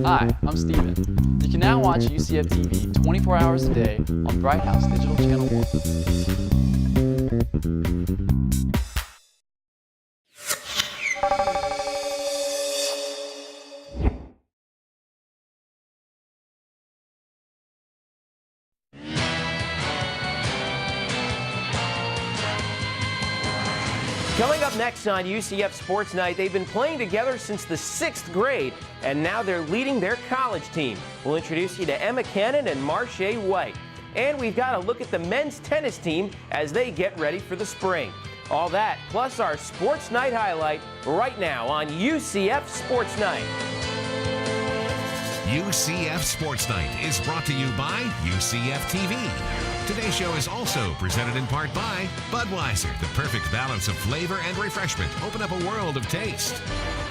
Hi, I'm Steven. You can now watch UCF TV 24 hours a day on Bright House Digital Channel 1. Coming up next on UCF Sports Night, they've been playing together since the 6th grade, and now they're leading their college team. We'll introduce you to Emma Cannon and Marche White. And we've got a look at the men's tennis team as they get ready for the spring. All that, plus our Sports Night highlight, right now on UCF Sports Night. UCF Sports Night is brought to you by UCF TV. Today's show is also presented in part by Budweiser, the perfect balance of flavor and refreshment. Open up a world of taste.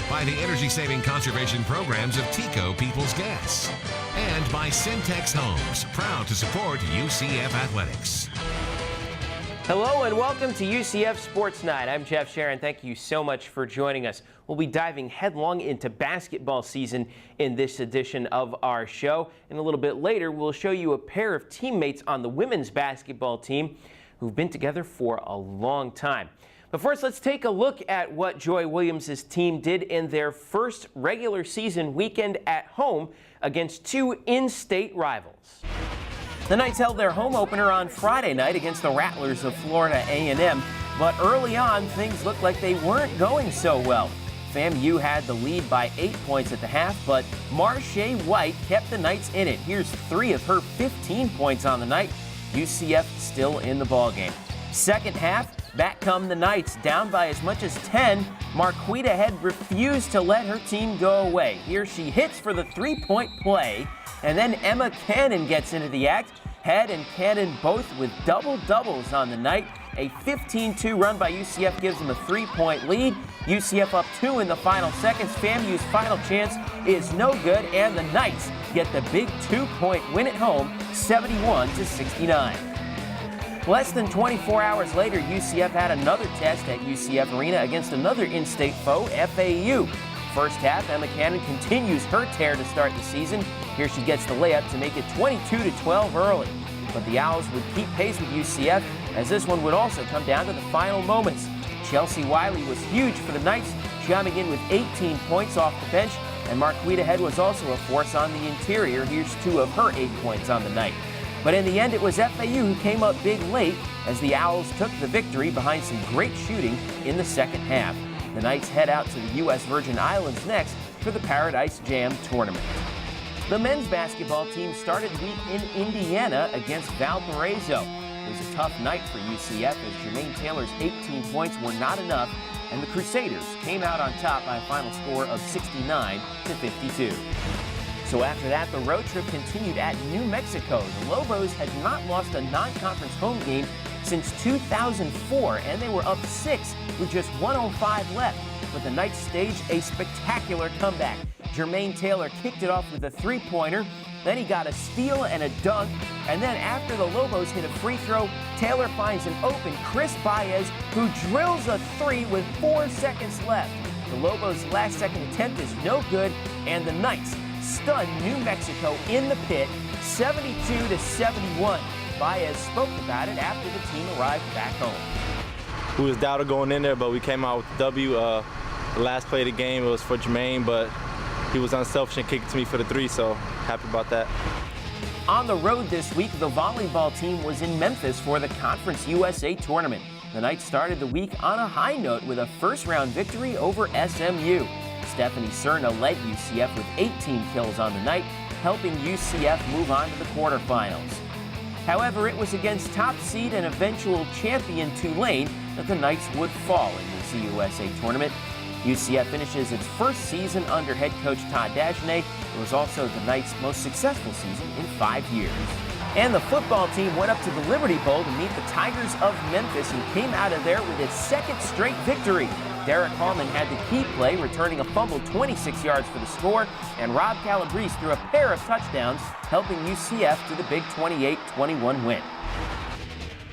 By the energy-saving conservation programs of Tico People's Gas. And by Syntex Homes, proud to support UCF Athletics. Hello and welcome to UCF Sports Night. I'm Jeff Sharon. Thank you so much for joining us. We'll be diving headlong into basketball season in this edition of our show. And a little bit later, we'll show you a pair of teammates on the women's basketball team who've been together for a long time. But first, let's take a look at what Joy Williams' team did in their first regular season weekend at home against two in-state rivals. The Knights held their home opener on Friday night against the Rattlers of Florida A&M, but early on things looked like they weren't going so well. FAMU had the lead by 8 points at the half, but Marche White kept the Knights in it. Here's 3 of her 15 points on the night. UCF still in the ballgame. Second half, back come the Knights, down by as much as 10. Marquita Head refused to let her team go away. Here she hits for the three-point play, and then Emma Cannon gets into the act. Head and Cannon both with double-doubles on the night. A 15-2 run by UCF gives them a 3-point lead. UCF up 2 in the final seconds. FAMU's final chance is no good, and the Knights get the big 2-point win at home, 71-69. Less than 24 hours later, UCF had another test at UCF Arena against another in-state foe, FAU. First half, Emma Cannon continues her tear to start the season. Here she gets the layup to make it 22-12 early. But the Owls would keep pace with UCF, as this one would also come down to the final moments. Chelsea Wiley was huge for the Knights, chiming in with 18 points off the bench, and Marquita Head was also a force on the interior. Here's 2 of her 8 points on the night. But in the end, it was FAU who came up big late as the Owls took the victory behind some great shooting in the second half. The Knights head out to the U.S. Virgin Islands next for the Paradise Jam tournament. The men's basketball team started week in Indiana against Valparaiso. It was a tough night for UCF as Jermaine Taylor's 18 points were not enough, and the Crusaders came out on top by a final score of 69-52. So after that, the road trip continued at New Mexico. The Lobos had not lost a non-conference home game since 2004, and they were up 6 with just 1:05 left. But the Knights staged a spectacular comeback. Jermaine Taylor kicked it off with a three-pointer, then he got a steal and a dunk, and then after the Lobos hit a free throw, Taylor finds an open Chris Baez, who drills a 3 with 4 seconds left. The Lobos' last-second attempt is no good, and the Knights stun New Mexico in the pit, 72-71. Baez spoke about it after the team arrived back home. We was doubted going in there, but we came out with the W. The last play of the game, it was for Jermaine, but he was unselfish and kicked it to me for the 3, so happy about that. On the road this week, the volleyball team was in Memphis for the Conference USA tournament. The Knights started the week on a high note with a first-round victory over SMU. Stephanie Cerna led UCF with 18 kills on the night, helping UCF move on to the quarterfinals. However, it was against top seed and eventual champion Tulane that the Knights would fall in the CUSA tournament. UCF finishes its first season under head coach Todd Dagenais. It was also the Knights' most successful season in 5 years. And the football team went up to the Liberty Bowl to meet the Tigers of Memphis and came out of there with its second straight victory. Derek Hallman had the key play, returning a fumble 26 yards for the score, and Rob Calabrese threw a pair of touchdowns, helping UCF to the big 28-21 win.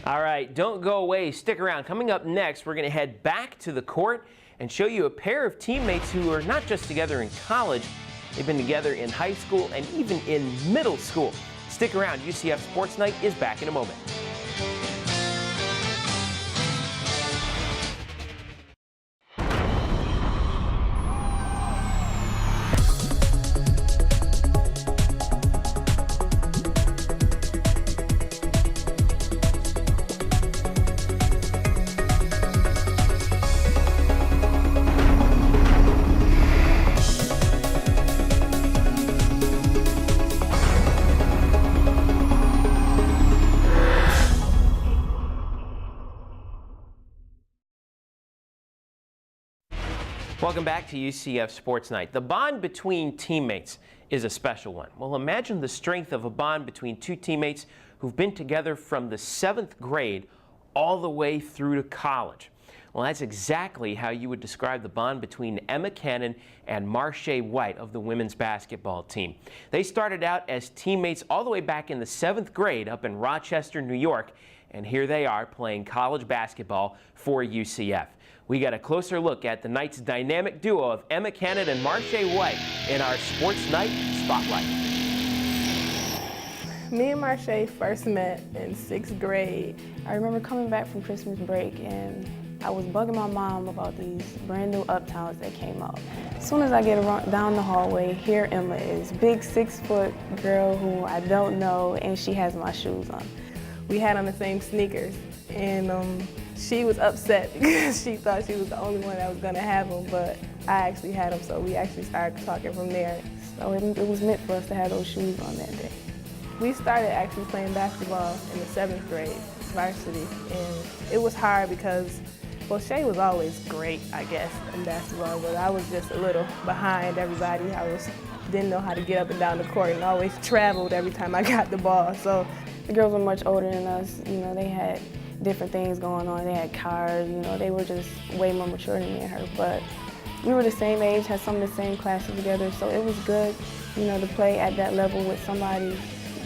All right, don't go away. Stick around. Coming up next, we're going to head back to the court and show you a pair of teammates who are not just together in college, They've been together in high school and even in middle school. Stick around, UCF Sports Night is back in a moment. Welcome back to UCF Sports Night. The bond between teammates is a special one. Well, imagine the strength of a bond between two teammates who've been together from the 7th grade all the way through to college. Well, that's exactly how you would describe the bond between Emma Cannon and Marche White of the women's basketball team. They started out as teammates all the way back in the 7th grade up in Rochester, New York, and here they are playing college basketball for UCF. We got a closer look at the Knight's dynamic duo of Emma Cannon and Marche White in our Sports Night Spotlight. Me and Marche first met in 6th grade. I remember coming back from Christmas break and I was bugging my mom about these brand new uptowns that came out. As soon as I get down the hallway, here Emma is, big 6-foot girl who I don't know, and she has my shoes on. We had on the same sneakers, and she was upset because she thought she was the only one that was gonna have them, but I actually had them, so we actually started talking from there. So it was meant for us to have those shoes on that day. We started actually playing basketball in the 7th grade, varsity, and it was hard because, well, Shay was always great, I guess, in basketball, but I was just a little behind everybody. Didn't know how to get up and down the court and always traveled every time I got the ball. So the girls were much older than us. You know, they had different things going on. They had cars, you know, they were just way more mature than me and her. But we were the same age, had some of the same classes together, so it was good, you know, to play at that level with somebody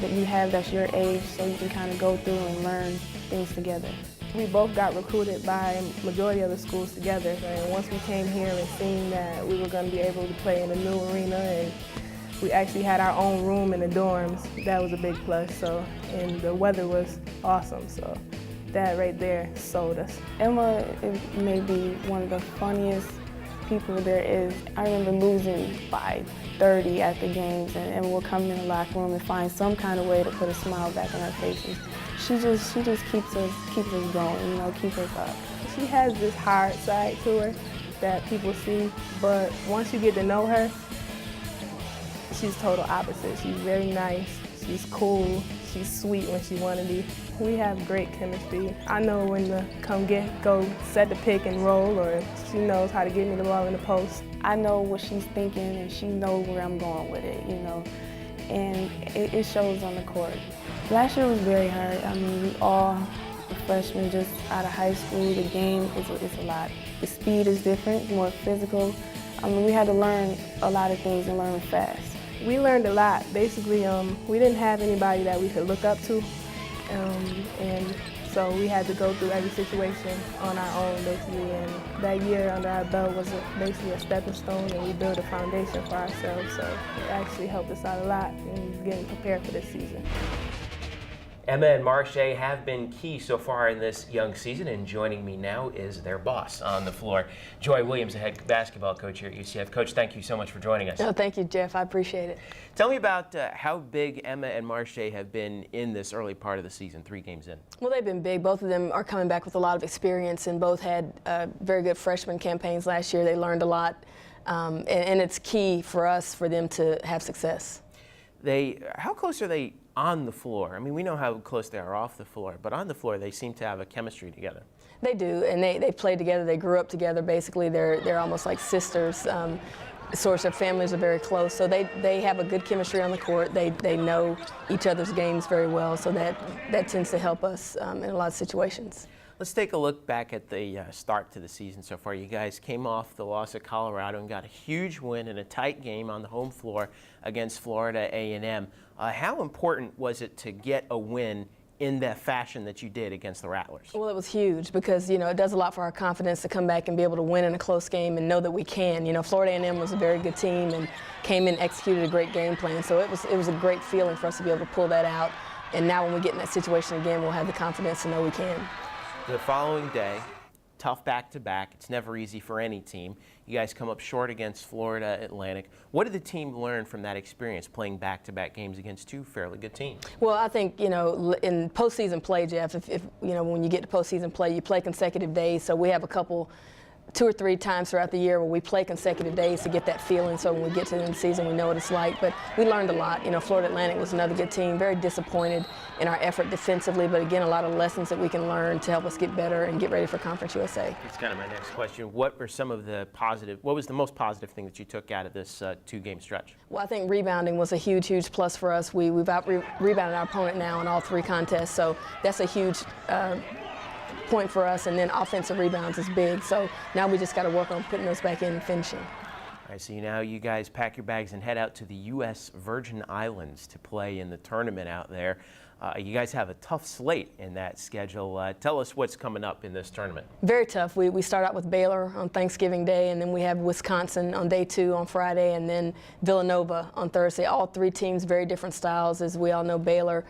that you have that's your age, so you can kind of go through and learn things together. We both got recruited by majority of the schools together, and once we came here and seen that we were going to be able to play in a new arena, and we actually had our own room in the dorms, that was a big plus. So, and the weather was awesome, so that right there sold us. Emma may be one of the funniest people there is. I remember losing by 30 at the games, and we'll come in the locker room and find some kind of way to put a smile back on our faces. She just keeps us going, you know, keeps us up. She has this hard side to her that people see, but once you get to know her, she's total opposite. She's very nice, she's cool, she's sweet when she wants to be. We have great chemistry. I know when to go set the pick and roll, or she knows how to get me the ball in the post. I know what she's thinking and she knows where I'm going with it, you know, and it shows on the court. Last year was very hard. I mean, we all were freshmen just out of high school. The game is a lot. The speed is different, more physical. I mean, we had to learn a lot of things and learn fast. We learned a lot. Basically, we didn't have anybody that we could look up to. And so we had to go through every situation on our own, basically. And that year under our belt was basically a stepping stone, and we built a foundation for ourselves. So it actually helped us out a lot in getting prepared for this season. Emma and Marche have been key so far in this young season, and joining me now is their boss on the floor, Joy Williams, the head basketball coach here at UCF. Coach, thank you so much for joining us. Oh, thank you, Jeff. I appreciate it. Tell me about how big Emma and Marche have been in this early part of the season, 3 games in. Well, they've been big. Both of them are coming back with a lot of experience, and both had very good freshman campaigns last year. They learned a lot, and it's key for us for them to have success. How close are they on the floor? I mean, we know how close they are off the floor, but on the floor they seem to have a chemistry together. They do, and they play together. They grew up together. Basically, they're almost like sisters. Source, their families are very close, so they have a good chemistry on the court. They know each other's games very well, so that tends to help us in a lot of situations. Let's take a look back at the start to the season so far. You guys came off the loss at Colorado and got a huge win in a tight game on the home floor against Florida A&M. How important was it to get a win in the fashion that you did against the Rattlers? Well, it was huge because, you know, it does a lot for our confidence to come back and be able to win in a close game and know that we can. You know, Florida A&M was a very good team and came in and executed a great game plan. So it was a great feeling for us to be able to pull that out. And now when we get in that situation again, we'll have the confidence to know we can. The following day, tough back-to-back. It's never easy for any team. You guys come up short against Florida Atlantic. What did the team learn from that experience playing back-to-back games against two fairly good teams? Well, I think, you know, in postseason play, Jeff, if you know, when you get to postseason play, you play consecutive days. So we have a couple, 2 or 3 times throughout the year where we play consecutive days to get that feeling. So when we get to the end of the season, we know what it's like. But we learned a lot. You know, Florida Atlantic was another good team. Very disappointed in our effort defensively, but again, a lot of lessons that we can learn to help us get better and get ready for Conference USA. That's kind of my next question. What were some of the what was the most positive thing that you took out of this 2-game stretch? Well, I think rebounding was a huge, huge plus for us. We've out-rebounded our opponent now in all 3 contests, so that's a huge point for us, and then offensive rebounds is big. So now we just got to work on putting those back in and finishing. All right, so now you guys pack your bags and head out to the U.S. Virgin Islands to play in the tournament out there. You guys have a tough slate in that schedule. Tell us what's coming up in this tournament. Very tough. We start out with Baylor on Thanksgiving Day, and then we have Wisconsin on day 2 on Friday, and then Villanova on Thursday. All 3 teams, very different styles. As we all know, Baylor,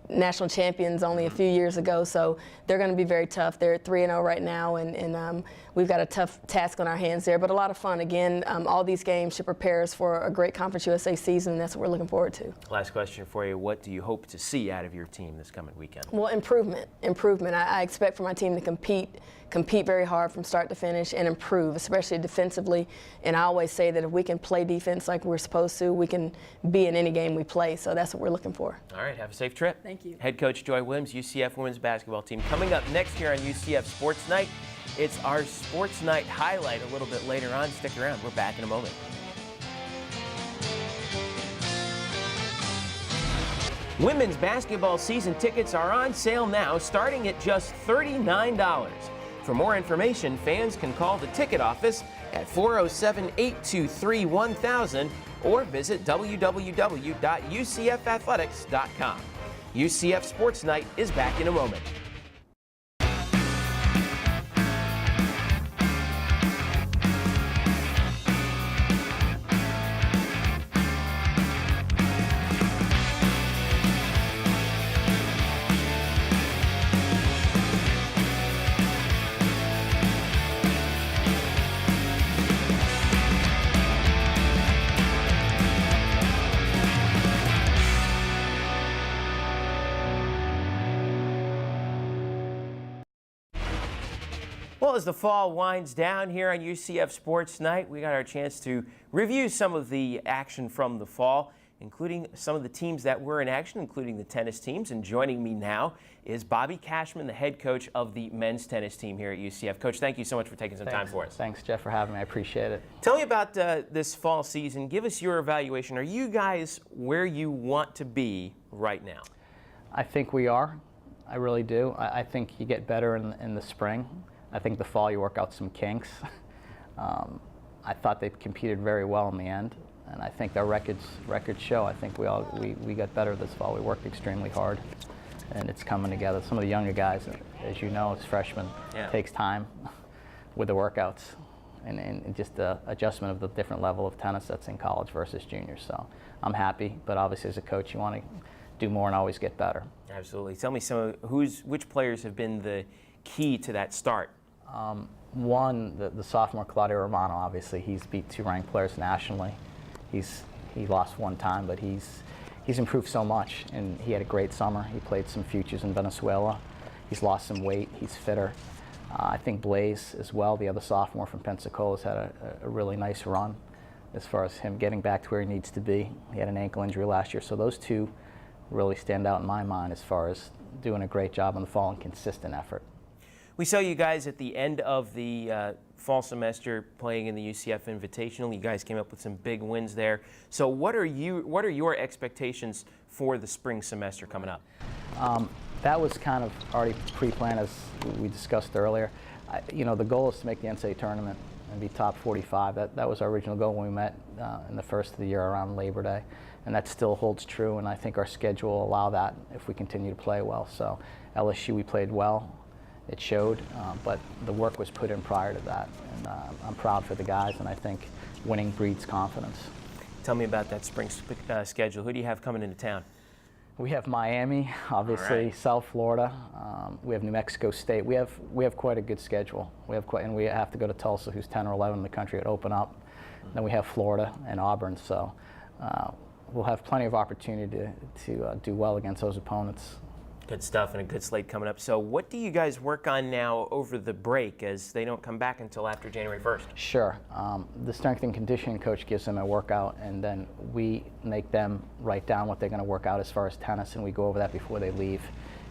national champions only a few years ago, so they're going to be very tough. They're 3-0 right now, and we've got a tough task on our hands there, but a lot of fun. Again, all these games should prepare us for a great Conference USA season, and that's what we're looking forward to. Last question for you. What do you hope to see out of your team this coming weekend? Well, improvement. I expect for my team to compete very hard from start to finish and improve, especially defensively. And I always say that if we can play defense like we're supposed to, we can be in any game we play. So that's what we're looking for. All right, have a safe trip. Thank you. Head coach Joy Williams, UCF women's basketball team. Coming up next here on UCF Sports Night, it's our Sports Night highlight a little bit later on. Stick around. We're back in a moment. Women's basketball season tickets are on sale now, starting at just $39. For more information, fans can call the ticket office at 407-823-1000 or visit www.ucfathletics.com. UCF Sports Night is back in a moment. Well, as the fall winds down here on UCF Sports Night, we got our chance to review some of the action from the fall, including some of the teams that were in action, including the tennis teams. And joining me now is Bobby Cashman, the head coach of the men's tennis team here at UCF. Coach, thank you so much for taking some time for us. Thanks, Jeff, for having me. I appreciate it. Tell me about this fall season. Give us your evaluation. Are you guys where you want to be right now? I think we are. I really do. I think you get better in the spring. I think the fall you work out some kinks. I thought they competed very well in the end, and I think their records show. I think we got better this fall. We worked extremely hard, and it's coming together. Some of the younger guys, as you know, as freshmen, takes time with the workouts and just the adjustment of the different level of tennis that's in college versus juniors. So I'm happy, but obviously as a coach, you want to do more and always get better. Absolutely. Tell me which players have been the key to that start? One, the sophomore Claudio Romano. Obviously, he's beat 2 ranked players nationally. He lost 1 time, but he's improved so much, and he had a great summer. He played some futures in Venezuela. He's lost some weight. He's fitter. I think Blaze as well, the other sophomore from Pensacola, has had a really nice run as far as him getting back to where he needs to be. He had an ankle injury last year, so those 2 really stand out in my mind as far as doing a great job in the fall and consistent effort. We saw you guys at the end of the fall semester playing in the UCF Invitational. You guys came up with some big wins there. So what are your expectations for the spring semester coming up? That was kind of already pre-planned, as we discussed earlier. The goal is to make the NCAA tournament and be top 45. That was our original goal when we met in the first of the year around Labor Day, and that still holds true, and I think our schedule will allow that if we continue to play well. So LSU, we played well. It showed, but the work was put in prior to that, and I'm proud for the guys, and I think winning breeds confidence. Tell me about that spring schedule. Who do you have coming into town? We have Miami, obviously, right. South Florida. We have New Mexico State. We have quite a good schedule. And we have to go to Tulsa, who's 10 or 11 in the country, to open up. Then we have Florida and Auburn, so we'll have plenty of opportunity to do well against those opponents. Good stuff, and a good slate coming up. So what do you guys work on now over the break, as they don't come back until after January 1st? Sure. The strength and conditioning coach gives them a workout, and then we make them write down what they're going to work out as far as tennis, and we go over that before they leave,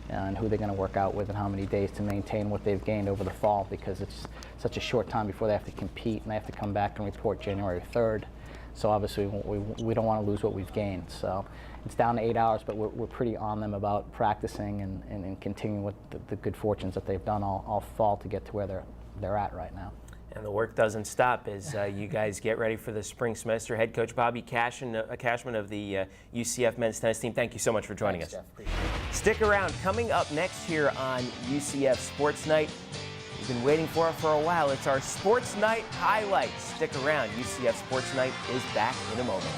and who they're going to work out with and how many days to maintain what they've gained over the fall, because it's such a short time before they have to compete, and they have to come back and report January 3rd. So obviously we don't want to lose what we've gained. So it's down to 8 hours, but we're pretty on them about practicing and continuing with the good fortunes that they've done all fall to get to where they're at right now. And the work doesn't stop as you guys get ready for the spring semester. Head coach Bobby Cashman of the UCF men's tennis team, thank you so much for joining us. Jeff. Appreciate it. Stick around. Coming up next here on UCF Sports Night, you've been waiting for it for a while. It's our Sports Night highlights. Stick around. UCF Sports Night is back in a moment.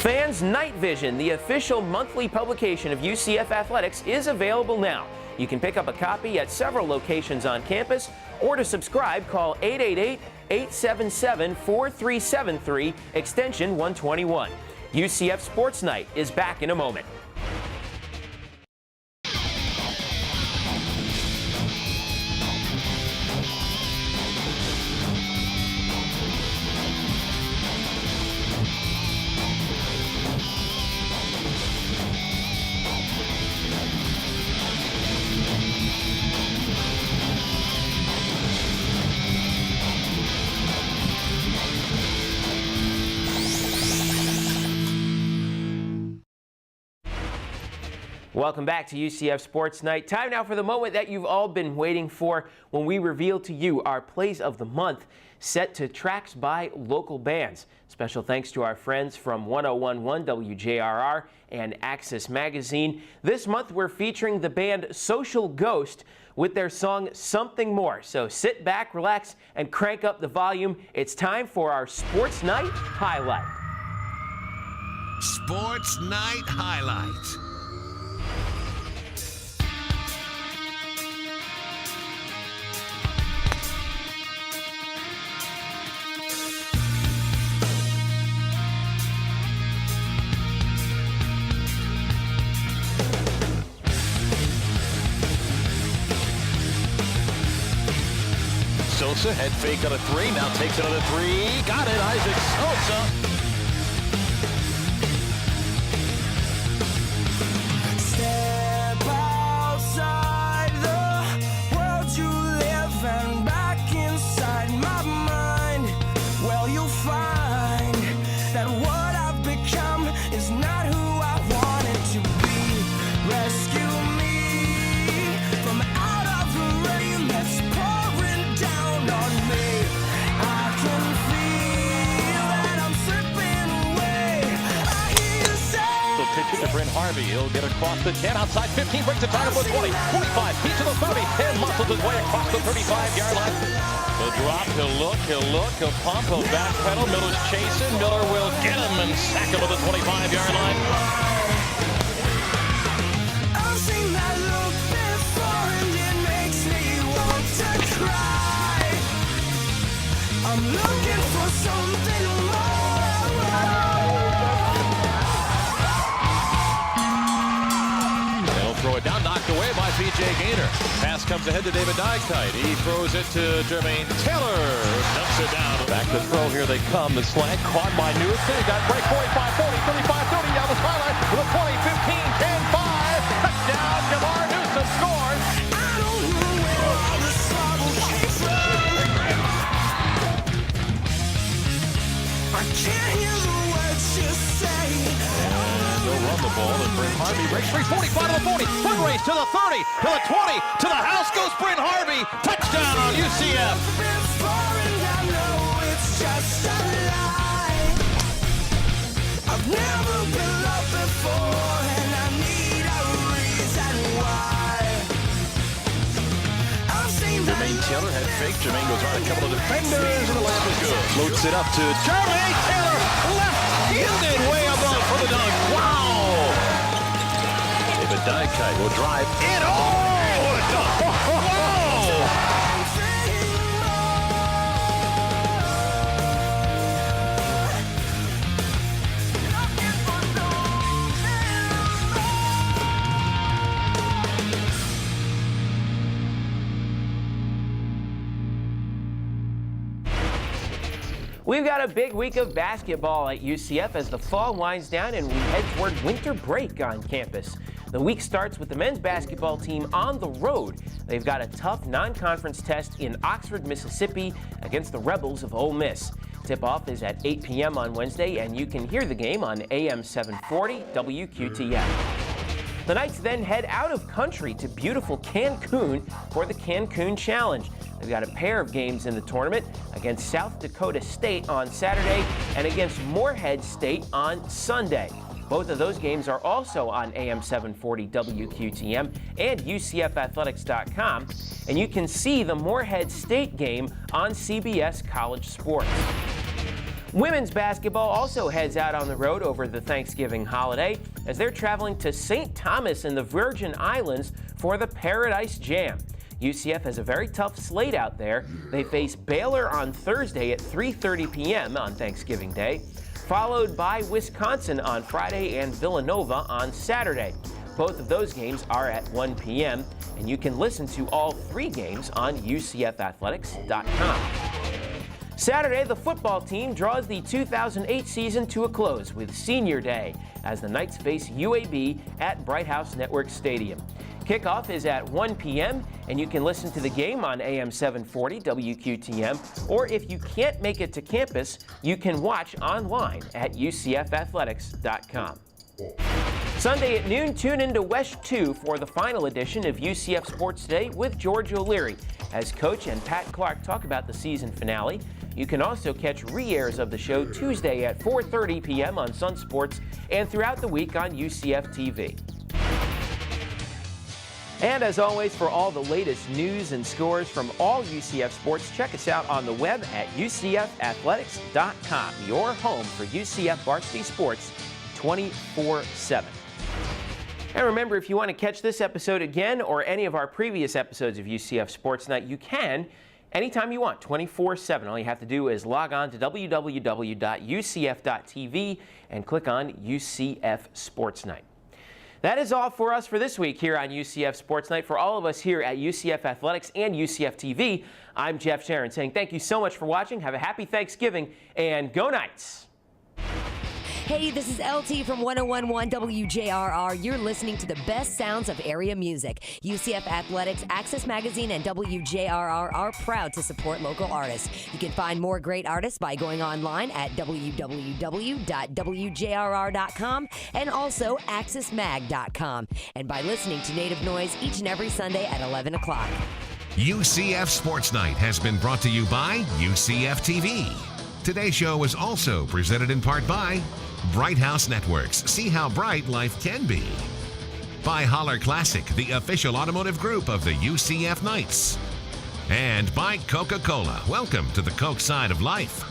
Fans Night Vision, the official monthly publication of UCF Athletics, is available now. You can pick up a copy at several locations on campus, or to subscribe, call 888-877-4373, extension 121. UCF Sports Night is back in a moment. Welcome back to UCF Sports Night. Time now for the moment that you've all been waiting for, when we reveal to you our plays of the month set to tracks by local bands. Special thanks to our friends from 101.1 WJRR and Access Magazine. This month we're featuring the band Social Ghost with their song Something More. So sit back, relax, and crank up the volume. It's time for our Sports Night highlight. Sports Night Highlight. Sosa, head fake on a three, now takes another three. Got it, Isaac Sosa. Step outside the world you live and back inside my mind. Well, you'll find that what I've become is not who I wanted to be. Rescue me from out of the rain that's pouring down on me. I can feel that I'm slipping away. I hear you say. So pitch it to Brent Harvey. He'll get across the 10, outside 15, breaks the target for 20, 25, feet to the 30, and muscles his way across the 35-yard line. He'll drop, he'll look, he'll pump, he'll backpedal. Miller's chasing. Miller will get him and sack him at the 25-yard line. I've seen that look before and it makes me want to cry. I'm looking for something They'll throw it down, knocked away by P.J. Gaynor. Pass comes ahead to David Dykite. He throws it to Jermaine Taylor. Dumps it down. Back to throw. Here they come. The slant caught by Newton. He got break 45, 40, 35, 30 down the sideline. With a 20, 15, 10, 5. Touchdown. Jamar Newsom scores. I don't know where all the trouble came from. I can't hear the words you say. They'll run the ball, and Bryn Harvey breaks free. 45 to the 40. Foot race to the 30, to the 20, to the house goes Bryn Harvey. Touchdown on UCF. Before and I know it's just a lie. I've never been loved before, and I need a reason why. I've seen Jermaine Taylor had fake. Jermaine goes around a couple of defenders, and the layup is good. Floats it up to Jermaine Taylor. Left-handed way above for the dunk. Wow! David Dykite will drive in. Oh, what a dunk! Whoa! We've got a big week of basketball at UCF as the fall winds down and we head toward winter break on campus. The week starts with the men's basketball team on the road. They've got a tough non-conference test in Oxford, Mississippi against the Rebels of Ole Miss. Tip-off is at 8 p.m. on Wednesday, and you can hear the game on AM 740 WQTF. The Knights then head out of country to beautiful Cancun for the Cancun Challenge. They've got a pair of games in the tournament against South Dakota State on Saturday and against Morehead State on Sunday. Both of those games are also on AM 740 WQTM and UCFathletics.com, and you can see the Morehead State game on CBS College Sports. Women's basketball also heads out on the road over the Thanksgiving holiday as they're traveling to St. Thomas in the Virgin Islands for the Paradise Jam. UCF has a very tough slate out there. They face Baylor on Thursday at 3:30 p.m. on Thanksgiving Day, followed by Wisconsin on Friday and Villanova on Saturday. Both of those games are at 1 p.m., and you can listen to all three games on UCFathletics.com. Saturday, the football team draws the 2008 season to a close with Senior Day as the Knights face UAB at Bright House Network Stadium. Kickoff is at 1 p.m., and you can listen to the game on AM 740 WQTM, or if you can't make it to campus, you can watch online at UCFathletics.com. Sunday at noon, tune into West 2 for the final edition of UCF Sports Today with George O'Leary as Coach and Pat Clark talk about the season finale. You can also catch re-airs of the show Tuesday at 4:30 p.m. on Sun Sports and throughout the week on UCF TV. And as always, for all the latest news and scores from all UCF sports, check us out on the web at UCFathletics.com, your home for UCF varsity sports 24/7. And remember, if you want to catch this episode again or any of our previous episodes of UCF Sports Night, you can anytime you want, 24/7. All you have to do is log on to www.ucf.tv and click on UCF Sports Night. That is all for us for this week here on UCF Sports Night. For all of us here at UCF Athletics and UCF TV, I'm Jeff Sharon saying thank you so much for watching. Have a happy Thanksgiving and go Knights! Hey, this is LT from 101.1 WJRR. You're listening to the best sounds of area music. UCF Athletics, Access Magazine, and WJRR are proud to support local artists. You can find more great artists by going online at www.wjrr.com and also accessmag.com. And by listening to Native Noise each and every Sunday at 11 o'clock. UCF Sports Night has been brought to you by UCF TV. Today's show is also presented in part by Bright House Networks. See how bright life can be. By Holler Classic, the official automotive group of the UCF Knights. And by Coca-Cola. Welcome to the Coke side of life.